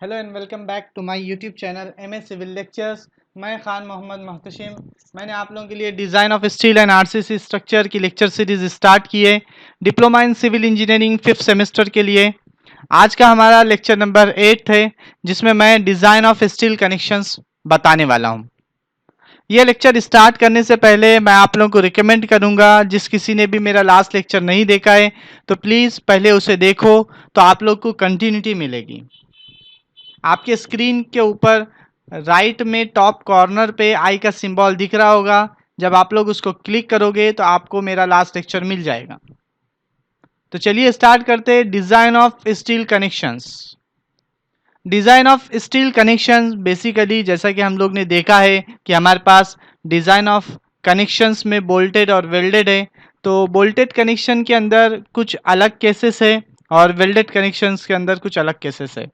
Hello and welcome back to my YouTube channel MS civil lectures. मैं खान मोहम्मद मोहतशिम। मैंने आप लोगों के लिए design of steel and RCC structure की लेक्चर सीरीज स्टार्ट की है diploma in civil engineering 5th semester के लिए। आज का हमारा लेक्चर नंबर 8 है, जिसमें मैं डिज़ाइन ऑफ स्टील कनेक्शंस बताने वाला हूँ। ये लेक्चर स्टार्ट करने से पहले मैं आप लोगों को रिकमेंड करूंगा, जिस किसी ने भी मेरा लास्ट लेक्चर नहीं देखा है तो प्लीज़ पहले उसे देखो, तो आप लोग को कंटिन्यूटी मिलेगी। आपके स्क्रीन के ऊपर राइट में टॉप कॉर्नर पे आई का सिंबल दिख रहा होगा। जब आप लोग उसको क्लिक करोगे तो आपको मेरा लास्ट लेक्चर मिल जाएगा। तो चलिए स्टार्ट करते हैं। Design of steel connections. Design of steel connections basically जैसा कि हम लोग ने देखा है कि हमारे पास डिज़ाइन ऑफ कनेक्शंस में बोल्टेड और वेल्डेड है। तो बोल्टेड कनेक्शन के अंदर कुछ अलग केसेस है और वेल्डेड कनेक्शंस के अंदर कुछ अलग केसेस है।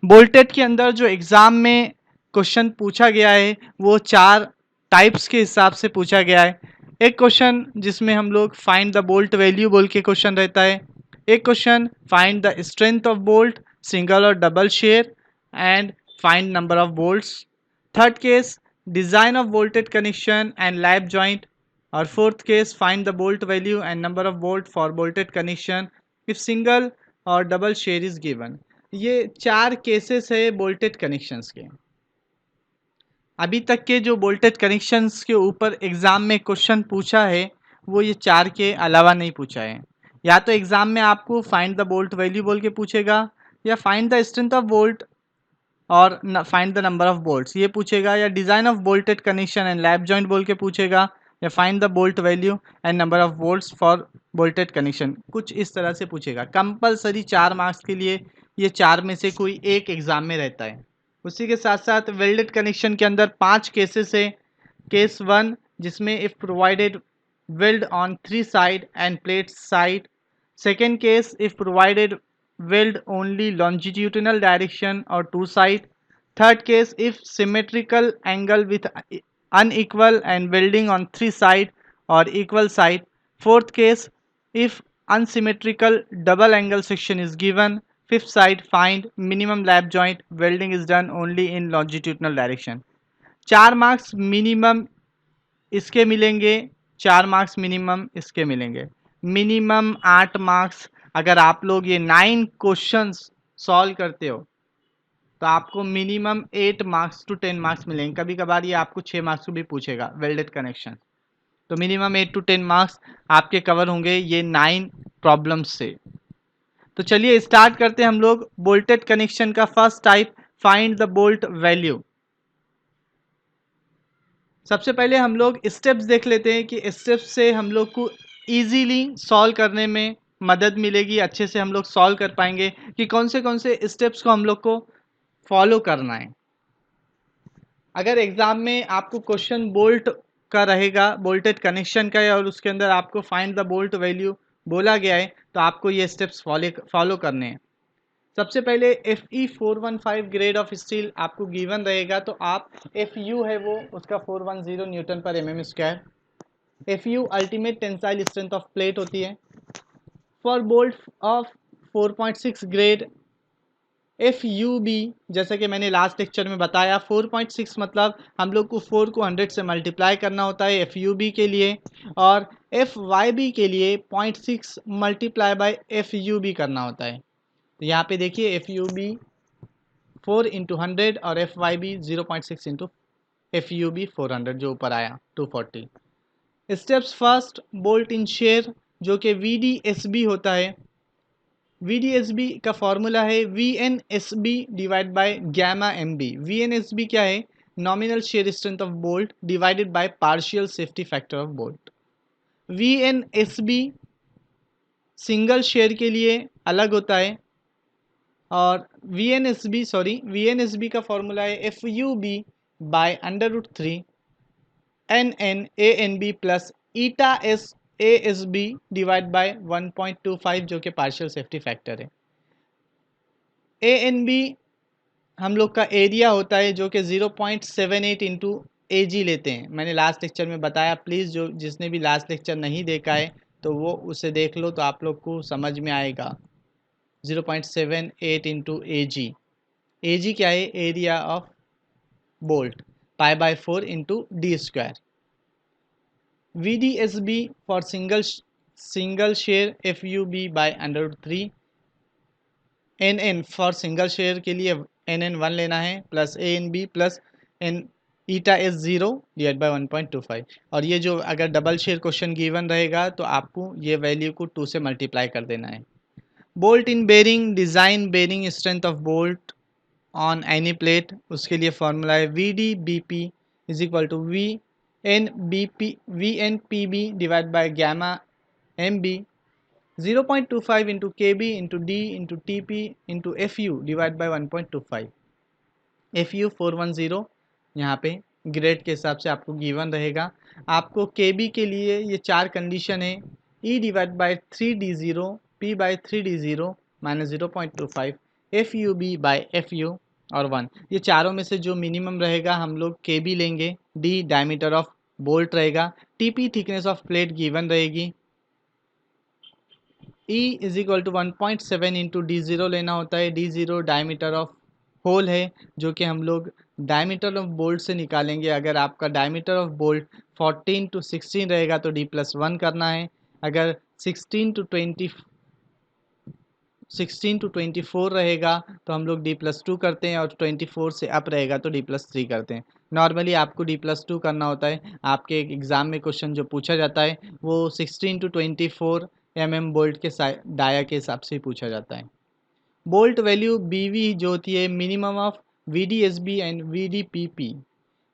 बोल्टेड के अंदर जो एग्ज़ाम में क्वेश्चन पूछा गया है वो 4 टाइप्स के हिसाब से पूछा गया है। एक क्वेश्चन जिसमें हम लोग फाइंड द बोल्ट वैल्यू बोल के क्वेश्चन रहता है। एक question find the strength of bolt single और double shear and find number of bolts. Third case design of bolted connection and lap joint. और fourth case find the bolt value and number of bolt for bolted connection if single और double shear is given. ये 4 cases है bolted connections के। अभी तक के जो bolted connections के ऊपर एग्ज़ाम में क्वेश्चन पूछा है वो ये 4 के अलावा नहीं पूछा है। या तो एग्ज़ाम में आपको फाइंड द बोल्ट वैल्यू बोल के पूछेगा, या find the strength of bolt और find the number of bolts ये पूछेगा, या design of bolted connection and lap joint बोल के पूछेगा, या find the bolt value and number of bolts for bolted connection. कुछ इस तरह से पूछेगा। कंपलसरी 4 मार्क्स के लिए ये 4 में से कोई एक एग्ज़ाम में रहता है। उसी के साथ साथ वेल्डेड कनेक्शन के अंदर 5 केसेस है। केस 1 जिसमें if provided weld on 3 side and plate side. Second case if provided weld only longitudinal direction or 2 side. Third case if symmetrical angle with unequal and welding on 3 side or equal side. Fourth case if unsymmetrical double angle section is given. Fifth side find minimum lap joint welding is done only in longitudinal direction. 4 marks minimum इसके मिलेंगे, 4 marks minimum इसके मिलेंगे। Minimum 8 marks. अगर आप लोग ये 9 questions solve करते हो तो आपको मिनिमम 8 मार्क्स टू 10 मार्क्स मिलेंगे। कभी कभार ये आपको 6 मार्क्स को भी पूछेगा वेल्डेड कनेक्शन। तो मिनिमम 8 टू 10 मार्क्स आपके कवर होंगे ये 9 प्रॉब्लम्स से। तो चलिए स्टार्ट करते हैं हम लोग बोल्टेड कनेक्शन का first type, find the bolt value. सबसे पहले हम लोग स्टेप्स देख लेते हैं कि स्टेप्स से हम लोग को इजीली सॉल्व करने में मदद मिलेगी, अच्छे से हम लोग सॉल्व कर पाएंगे कि कौन से स्टेप्स को हम लोग को फॉलो करना है। अगर एग्ज़ाम में आपको क्वेश्चन बोल्ट का रहेगा, बोल्टेड कनेक्शन का है, और उसके अंदर आपको फाइंड द बोल्ट वैल्यू बोला गया है तो आपको ये स्टेप्स फॉलो करने हैं। सबसे पहले Fe415 ग्रेड ऑफ स्टील आपको गिवन रहेगा, तो आप Fu है वो उसका 410 Newton per mm square. Fu ultimate tensile strength of plate होती है। For bolt of 4.6 grade Fub, जैसा कि मैंने लास्ट लेक्चर में बताया 4.6 मतलब हम लोग को 4 को 100 से मल्टीप्लाई करना होता है Fub के लिए, और Fyb के लिए 0.6 मल्टीप्लाई बाय Fub करना होता है। तो यहाँ पे देखिए Fub 4 इंटू 100 और Fyb 0.6 इंटू Fub 400 जो ऊपर आया 240। Steps first bolt in share जो कि VDSB होता है। VDSB का फॉर्मूला है VNSB divide by gamma MB। VNSB क्या है? Nominal shear strength of bolt divided by partial safety factor of bolt. VNSB single shear के लिए अलग होता है, और VNSB का फॉर्मूला है FUB by √3 NNANB plus eta S ASB divide by 1.25 जो कि पार्शियल सेफ्टी फैक्टर है। ANB हम लोग का एरिया होता है जो कि 0.78 इंटू AG लेते हैं। मैंने लास्ट लेक्चर में बताया, प्लीज़ जो जिसने भी लास्ट लेक्चर नहीं देखा है तो वो उसे देख लो तो आप लोग को समझ में आएगा। 0.78 इंटू AG। AG क्या है, area of bolt, pi by 4 into D square. VDSB for single share FUB by under root 3. NN for single shear के लिए NN 1 लेना है plus ANB plus N eta S 0 divide by 1.25. और ये जो अगर डबल शेयर क्वेश्चन गिवन रहेगा तो आपको ये वैल्यू को 2 से मल्टीप्लाई कर देना है. Bolt in bearing, design bearing strength of bolt on any plate, उसके लिए फॉर्मूला है VDBP is equal to VNPB divide by gamma MB 0.25 into KB into D into TP into FU divide by 1.25. FU 410 यहाँ पे grade के हिसाब से आपको given रहेगा. आपको KB के लिए ये 4 कंडीशन है, E divide by 3D0, P by 3D0 minus 0.25, FUB by FU और 1. ये चारों में से जो मिनिमम रहेगा हम लोग KB लेंगे. D डायमीटर ऑफ बोल्ट रहेगा. TP thickness of plate given रहेगी. E is equal to 1.7 into D0 लेना होता है. D0 डायमीटर ऑफ होल है जो कि हम लोग डायमीटर ऑफ बोल्ट से निकालेंगे. अगर आपका डायमीटर ऑफ बोल्ट 14 टू 16 रहेगा तो D+1 करना है. अगर 16 टू 24 रहेगा तो हम लोग D+2 करते हैं, और 24 से अप रहेगा तो D+3 करते हैं. नॉर्मली आपको D+2 करना होता है. आपके एग्ज़ाम में क्वेश्चन जो पूछा जाता है वो 16 टू 24 बोल्ट के डाया के हिसाब से ही पूछा जाता है. बोल्ट वैल्यू BV जो होती है minimum of VDSB and VDPP,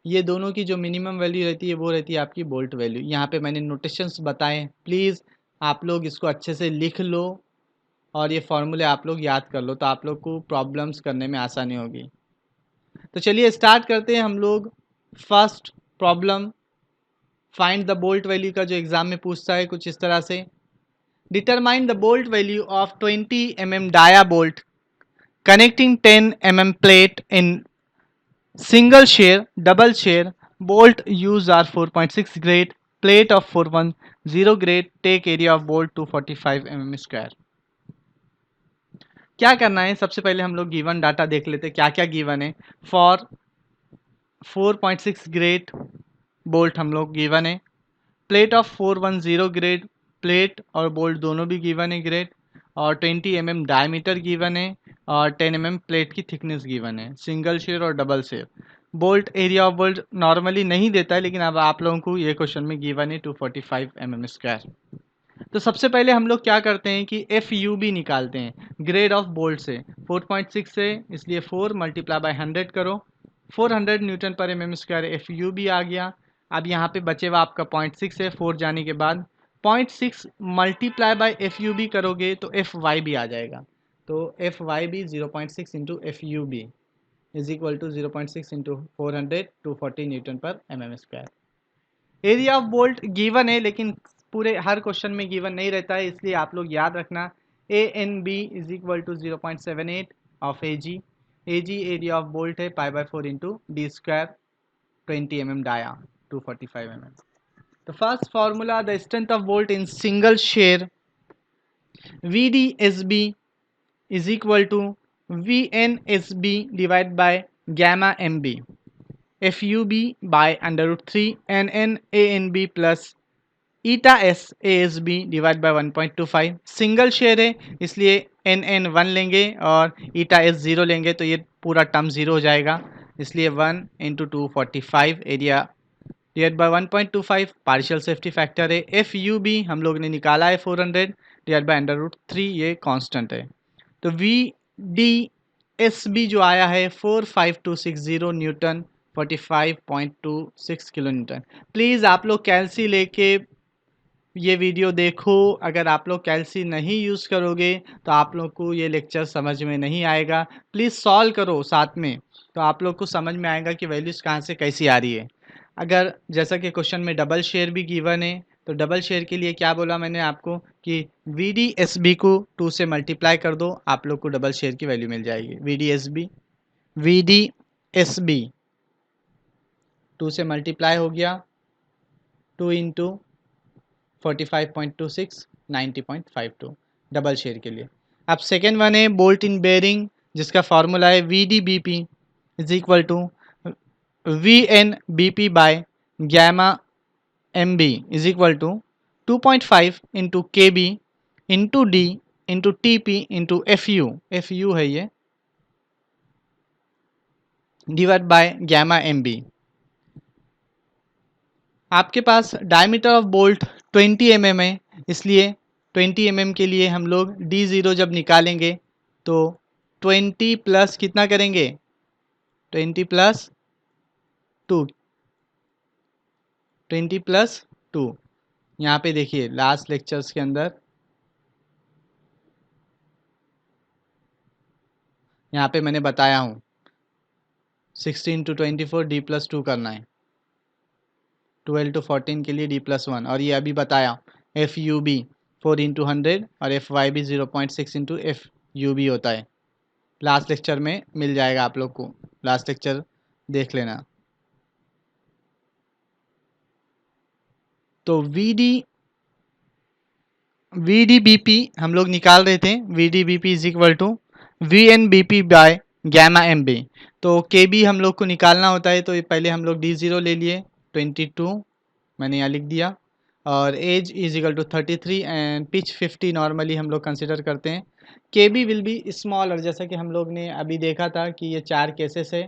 ये दोनों की जो मिनिमम वैल्यू रहती है वो रहती है आपकी बोल्ट वैल्यू. यहाँ पे मैंने नोटेशंस बताए, प्लीज़ आप लोग इसको अच्छे से लिख लो और ये फॉर्मूले आप लोग याद कर लो तो आप लोग को प्रॉब्लम्स करने में आसानी होगी. तो चलिए स्टार्ट करते हैं हम लोग. First problem, find the bolt value का जो एग्ज़ाम में पूछता है कुछ इस तरह से. Determine the bolt value of 20 mm dia bolt connecting 10 mm plate in single share, double share. Bolt use are 4.6 grade, plate of 410 grade. Take area of bolt 245 mm square. क्या करना है, सबसे पहले हम लोग गिवन डाटा देख लेते हैं क्या क्या गिवन है. फॉर 4.6 ग्रेड बोल्ट हम लोग गिवन है. प्लेट ऑफ 410 ग्रेड, प्लेट और बोल्ट दोनों भी गिवन है ग्रेड. और 20 mm डायमीटर गिवन है और 10 mm प्लेट की थिकनेस गिवन है. सिंगल शेयर और double share. Bolt area of bolt normally नहीं देता है, लेकिन अब आप लोगों को ये क्वेश्चन में गिवन है 245 mm स्क्वायर. तो सबसे पहले हम लोग क्या करते हैं कि FUB निकालते हैं ग्रेड ऑफ बोल्ट से. 4.6 से, इसलिए 4 मल्टीप्लाई बाय 100 करो. 400 Newton per mm square FUB आ गया. अब यहाँ पे बचे हुआ आपका 0.6 है 4 जाने के बाद. 0.6 मल्टीप्लाई बाय FUB करोगे तो FYB आ जाएगा. तो FYB 0.6 into FUB is equal to 0.6 into 400 240 newton per mm square. Area of bolt given है लेकिन पूरे हर क्वेश्चन में गिवन नहीं रहता है, इसलिए आप लोग याद रखना ANB is equal to 0.78 of AG. AG area of bolt है pi by 4 into D square. 20 mm dia 245 mm. The first formula, the strength of bolt in single share VDSB is equal to VNSB divided by gamma MB FUB by under root 3 NNANB plus eta S ASB divide by 1.25. Single share है इसलिए NN 1 लेंगे और ईटा S 0 लेंगे तो ये पूरा term 0 हो जाएगा. इसलिए 1 into 245 area divide by 1.25. Partial safety factor है. FUB हम लोग ने निकाला है 400 डिवाइड बाई अंडर रूट 3, ये कांस्टेंट है. तो VDSB जो आया है 45260 न्यूटन 45.26 किलो न्यूटन. प्लीज़ आप लोग कैलसी लेके ये वीडियो देखो. अगर आप लोग कैलसी नहीं यूज़ करोगे तो आप लोग को ये लेक्चर समझ में नहीं आएगा. प्लीज़ सॉल्व करो साथ में, तो आप लोग को समझ में आएगा कि वैल्यूज़ कहाँ से कैसी आ रही है. अगर जैसा कि क्वेश्चन में डबल शेयर भी गिवन है तो डबल शेयर के लिए क्या बोला मैंने आपको कि VDSB को 2 से मल्टीप्लाई कर दो, आप लोग को डबल शेयर की वैल्यू मिल जाएगी. VDSB 2 से मल्टीप्लाई हो गया, 2 इंटू 45.26 90.52 डबल शेयर के लिए. अब सेकेंड वन है बोल्ट इन बेरिंग. जिसका फॉर्मूला है V D B P is equal to V N B P by gamma M B is equal to 2.5 into K B into D into T P into F U है ये, divide by gamma M B. आपके पास diameter of bolt 20 mm है, इसलिए 20 mm के लिए हम लोग D0 जब निकालेंगे तो 20 प्लस कितना करेंगे, 20 प्लस 2, 20 प्लस 2। यहाँ पे देखिए लास्ट लेक्चर्स के अंदर यहाँ पे मैंने बताया हूँ 16 इंटू 24 D प्लस 2 करना है, 12 टू 14 के लिए D प्लस 1, और ये अभी बताया एफ यू बी 4 इंटू 100 और F Y B 0.6 into F U B होता है। लास्ट लेक्चर में मिल जाएगा आप लोग को, लास्ट लेक्चर देख लेना। तो वी डी बी पी हम लोग निकाल रहे थे, V D B P is equal to V N B P by gamma M B. तो के बी हम लोग को निकालना होता है, तो पहले हम लोग D0 ले लिए 22, मैंने यहाँ लिख दिया, और edge is equal to 33 and pitch 50 normally हम लोग कंसिडर करते हैं। के बी विल बी स्मॉल, और जैसा कि हम लोग ने अभी देखा था कि ये 4 केसेस है।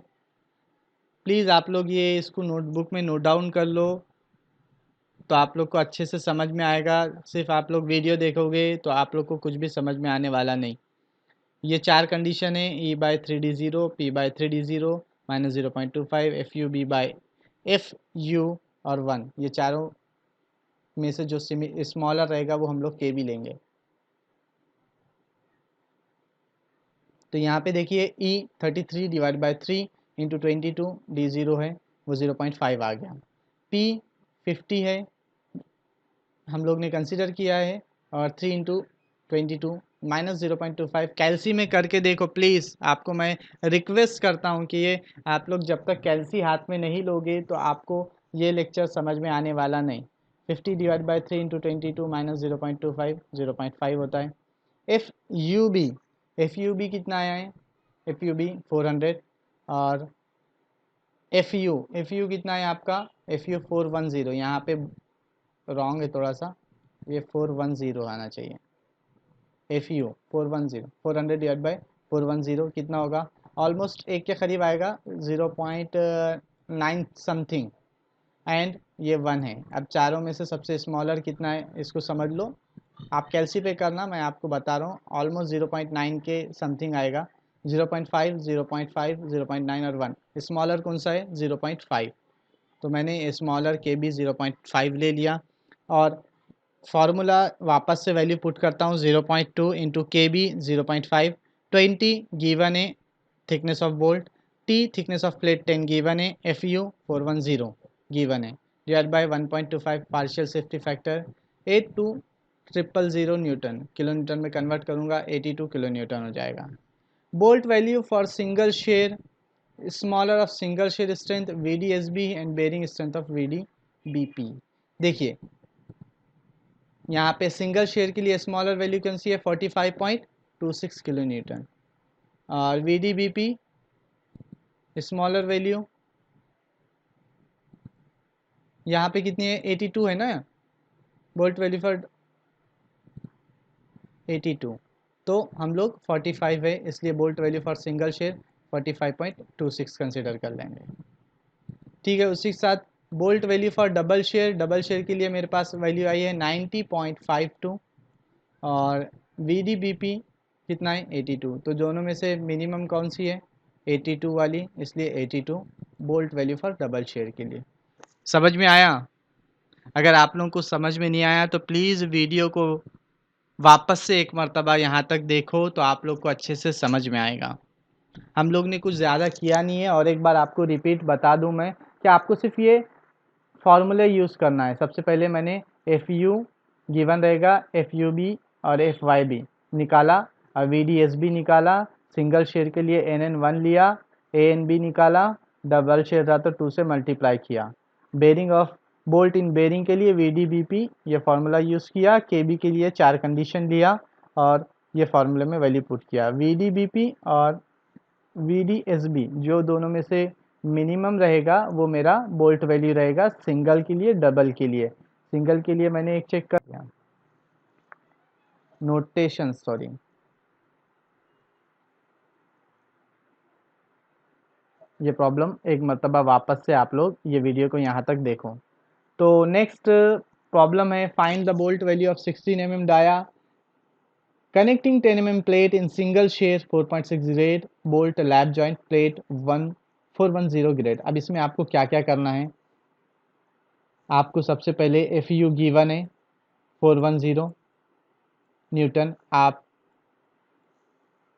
प्लीज़ आप लोग ये इसको नोटबुक में नोट डाउन कर लो, तो आप लोग को अच्छे से समझ में आएगा। सिर्फ आप लोग वीडियो देखोगे तो आप लोग को कुछ भी समझ में आने वाला नहीं। ये 4 कंडीशन है, E by 3D0, P by 3D0, minus 0.25, F U B by F U और 1। ये चारों में से जो स्मॉलर रहेगा वो हम लोग के बी लेंगे। तो यहाँ पे देखिए ई 33 डिवाइड बाय 3 इंटू 22 D0 है वो 0.5 आ गया। पी 50 है हम लोग ने कंसिडर किया है, और 3 इंटू 22 माइनस 0.25। कैल्सी में करके देखो प्लीज़, आपको मैं रिक्वेस्ट करता हूँ कि ये आप लोग जब तक कैल्सी हाथ में नहीं लोगे तो आपको ये लेक्चर समझ में आने वाला नहीं। 50 डिवाइड बाई 3 इंटू 22 माइनस 0.25 0.5 होता है। एफ यू बी कितना आया है, एफ यू बी 400, और एफ यू कितना है आपका, एफ यू 410, यहाँ पे रॉन्ग है थोड़ा सा, ये 410 आना चाहिए। एफ यू 410, 400 डिवाइड बाई 410 कितना होगा, ऑलमोस्ट एक के करीब आएगा, 0.9 समथिंग, एंड ये 1 है। अब चारों में से सबसे स्मॉलर कितना है इसको समझ लो, आप कैल्सी पे करना, मैं आपको बता रहा हूँ ऑलमोस्ट 0.9 के समथिंग आएगा। 0.5 0.5 0.9 और 1, स्मॉलर कौन सा है 0.5, तो मैंने स्मॉलर के भी 0.5 ले लिया, और फार्मूला वापस से वैल्यू पुट करता हूँ 0.2 इंटू के बी 0.5, 20 गिवन है thickness of bolt, T thickness of plate 10 given है, एफ यू 410 गिवन है, divide by 1.25 partial safety factor 82,000 newton, kilo newton में कन्वर्ट करूँगा 82 किलो न्यूटन हो जाएगा। Bolt value for single shear smaller of single shear strength V D S B and bearing strength of V D B P. देखिए यहाँ पे single shear के लिए smaller value कौन सी है 45.26 किलो न्यूटन, और V D B P smaller value यहाँ पे कितनी है 82 है ना, बोल्ट वैल्यू फॉर 82, तो हम लोग 45 है, इसलिए bolt value for single share 45.26 consider कर लेंगे। ठीक है, उसी के साथ bolt value for double share के लिए मेरे पास वैल्यू आई है 90.52, और वी डी बी पी कितना है 82, तो दोनों में से मिनिमम कौन सी है 82 वाली, इसलिए 82 bolt value for double share के लिए। समझ में आया? अगर आप लोगों को समझ में नहीं आया तो प्लीज़ वीडियो को वापस से एक मर्तबा यहाँ तक देखो, तो आप लोग को अच्छे से समझ में आएगा। हम लोग ने कुछ ज़्यादा किया नहीं है, और एक बार आपको रिपीट बता दूं मैं कि आपको सिर्फ ये फॉर्मूले यूज़ करना है। सबसे पहले मैंने एफ यू गिवन रहेगा, एफ यू बी और एफ वाई बी निकाला, और वी डी एस बी निकाला, सिंगल शेयर के लिए एन एन 1 लिया, ए एन बी निकाला, डबल शेयर रहा तो 2 से मल्टीप्लाई किया। Bearing of bolt in bearing के लिए वी डी बी पी ये फार्मूला यूज़ किया, के बी के लिए 4 कंडीशन लिया और ये फार्मूले में वैल्यू पुट किया। वी डी बी पी और VDSB, जो दोनों में से मिनिमम रहेगा वो मेरा बोल्ट वैल्यू रहेगा सिंगल के लिए, डबल के लिए। सिंगल के लिए मैंने एक चेक कर दिया, नोटेशन सॉरी, ये प्रॉब्लम एक मरतबा वापस से आप लोग ये वीडियो को यहाँ तक देखो। तो नेक्स्ट प्रॉब्लम है, find the bolt value of 16 mm dia connecting 10 mm plate in single shear 4.6 grade bolt lap joint plate 1410 grade. अब इसमें आपको क्या क्या करना है, आपको सबसे पहले FU गिवन है 410 न्यूटन, आप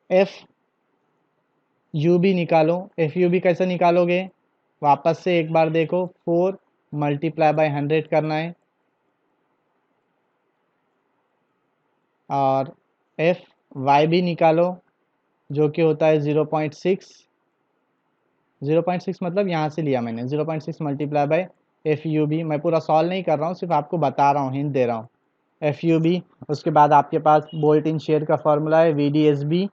FUB निकालो। FUB कैसे निकालोगे, वापस से एक बार देखो, 4 मल्टीप्लाई बाय 100 करना है, और FYB निकालो जो कि होता है 0.6। 0.6 मतलब यहाँ से लिया मैंने, 0.6 मल्टीप्लाई बाय FUB। मैं पूरा सॉल्व नहीं कर रहा हूँ, सिर्फ आपको बता रहा हूँ, हिंट दे रहा हूँ। FUB, उसके बाद आपके पास बोल्ट इन शेयर का फॉर्मूला है VDSB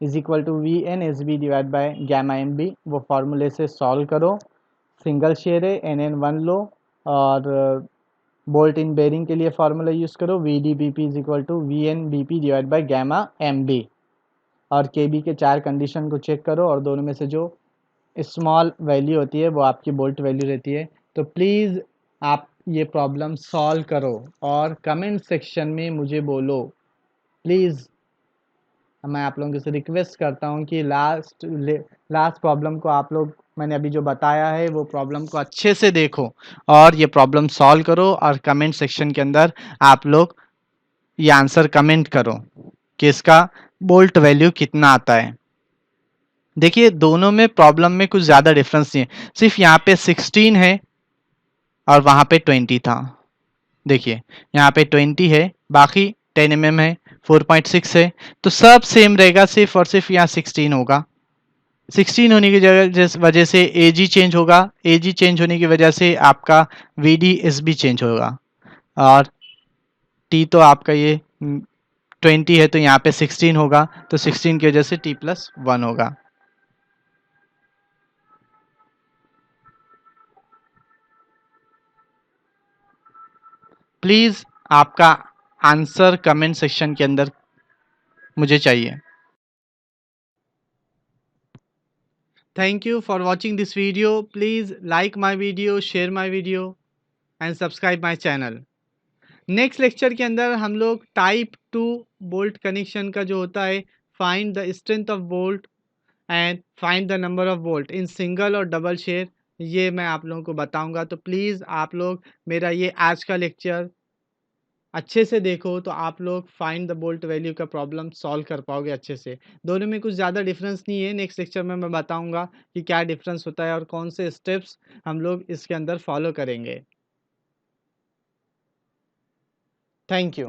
is equal to VNSB divide by gamma MB। वो फार्मूले से सॉल्व करो, सिंगल शेयर है NN1 लो, और बोल्ट इन बेरिंग के लिए फार्मूला यूज़ करो VDBP is equal to VNBP divide by gamma MB, और KB के 4 कंडीशन को चेक करो, और दोनों में से जो स्मॉल वैल्यू होती है वो आपकी बोल्ट वैल्यू रहती है। तो प्लीज़ आप ये प्रॉब्लम सॉल्व करो और कमेंट सेक्शन में मुझे बोलो प्लीज़। मैं आप लोगों से रिक्वेस्ट करता हूँ कि लास्ट प्रॉब्लम को आप लोग, मैंने अभी जो बताया है वो प्रॉब्लम को अच्छे से देखो और ये प्रॉब्लम सॉल्व करो, और कमेंट सेक्शन के अंदर आप लोग ये आंसर कमेंट करो कि इसका बोल्ट वैल्यू कितना आता है। देखिए दोनों में प्रॉब्लम में कुछ ज़्यादा डिफरेंस नहीं है, सिर्फ यहाँ पे 16 है और वहाँ पे 20 था। देखिए यहाँ पे 20 है, बाकी 10 mm है, 4.6 है, तो सब सेम रहेगा, सिर्फ और सिर्फ यहाँ 16 होगा। 16 होने की वजह से AG चेंज होगा, AG चेंज होने की वजह से आपका VDSB चेंज होगा, और T तो आपका ये 20 है तो यहाँ पे 16 होगा, तो 16 की वजह से T+1 होगा। प्लीज़ आपका आंसर कमेंट सेक्शन के अंदर मुझे चाहिए। Thank you for watching this video. Please like my video, share my video and subscribe my channel. Next lecture के अंदर हम लोग टाइप 2 बोल्ट कनेक्शन का जो होता है, find the strength of bolt and find the number of bolt in single और double share, ये मैं आप लोगों को बताऊंगा। तो प्लीज़ आप लोग मेरा ये आज का लेक्चर अच्छे से देखो, तो आप लोग फाइंड द बोल्ट वैल्यू का प्रॉब्लम सॉल्व कर पाओगे अच्छे से। दोनों में कुछ ज़्यादा डिफरेंस नहीं है, नेक्स्ट लेक्चर में मैं बताऊंगा कि क्या डिफरेंस होता है और कौन से स्टेप्स हम लोग इसके अंदर फॉलो करेंगे। Thank you.